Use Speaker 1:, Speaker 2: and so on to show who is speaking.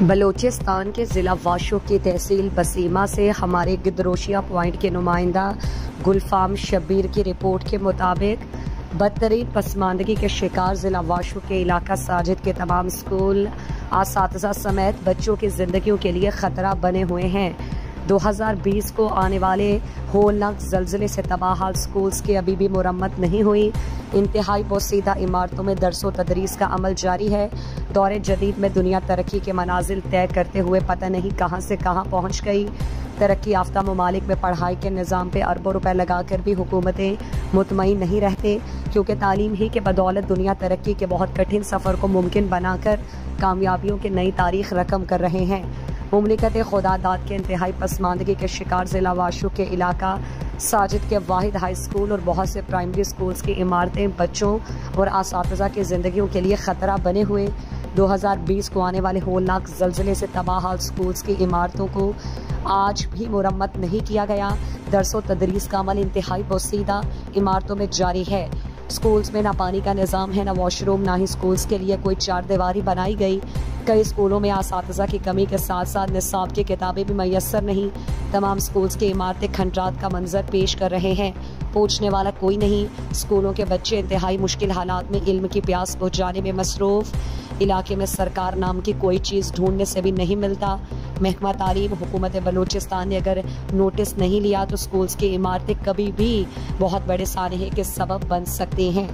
Speaker 1: बलोचिस्तान के ज़िला वाशो की तहसील बसीमा से हमारे गिदरोशिया पॉइंट के नुमाइंदा गुलफाम शब्बीर की रिपोर्ट के मुताबिक बदतरीन पसमानदगी के शिकार ज़िला वाशो के इलाका साजिद के तमाम स्कूल असातिज़ा समेत बच्चों की ज़िंदगियों के लिए ख़तरा बने हुए हैं। 2020 को आने वाले होलनाक ज़लज़ले से तबाह हाल स्कूल्स की अभी भी मुरम्मत नहीं हुई। इंतहाई पोसीदा इमारतों में दरसो तदरीस का अमल जारी है। दौरे जदीद में दुनिया तरक्की के मनाजिल तय करते हुए पता नहीं कहां से कहां पहुंच गई। तरक्की याफ्ता ममालिक में पढ़ाई के निज़ाम पे अरबों रुपए लगाकर भी हुकूमतें मुतमईन नहीं रहते, क्योंकि तालीम ही के बदौलत दुनिया तरक्की के बहुत कठिन सफ़र को मुमकिन बनाकर कामयाबियों की नई तारीख रकम कर रहे हैं। मुमलिकत खुदा दाद के इंतहाई पसमानदगी के शिकार ज़िला वाशो के इलाका साजिद के वाहिद हाई स्कूल और बहुत से प्राइमरी स्कूल्स की इमारतें बच्चों और असातिज़ा की ज़िंदगियों के लिए ख़तरा बने हुए। 2020 को आने वाले होलनाक ज़लज़ले से तबाह हाल स्कूल्स की इमारतों को आज भी मुरम्मत नहीं किया गया। दरसो तदरीस का अमल इंतहाई पोसीदा इमारतों में जारी है। स्कूल्स में ना पानी का निज़ाम है, ना वॉशरूम, ना ही स्कूल्स के लिए कोई चार दीवारी बनाई गई। कई स्कूलों में असातिज़ा की कमी के साथ साथ निसाब की किताबें भी मैसर नहीं। तमाम स्कूल्स की इमारतें खंडरात का मंजर पेश कर रहे हैं। पूछने वाला कोई नहीं। स्कूलों के बच्चे इंतहाई मुश्किल हालात में इल्म की प्यास बुझाने में मसरूफ़। इलाके में सरकार नाम की कोई चीज़ ढूंढने से भी नहीं मिलता। महकमा तालीम हुकूमत बलूचिस्तान ने अगर नोटिस नहीं लिया तो स्कूल्स की इमारतें कभी भी बहुत बड़े सानहे के सबब बन सकती हैं।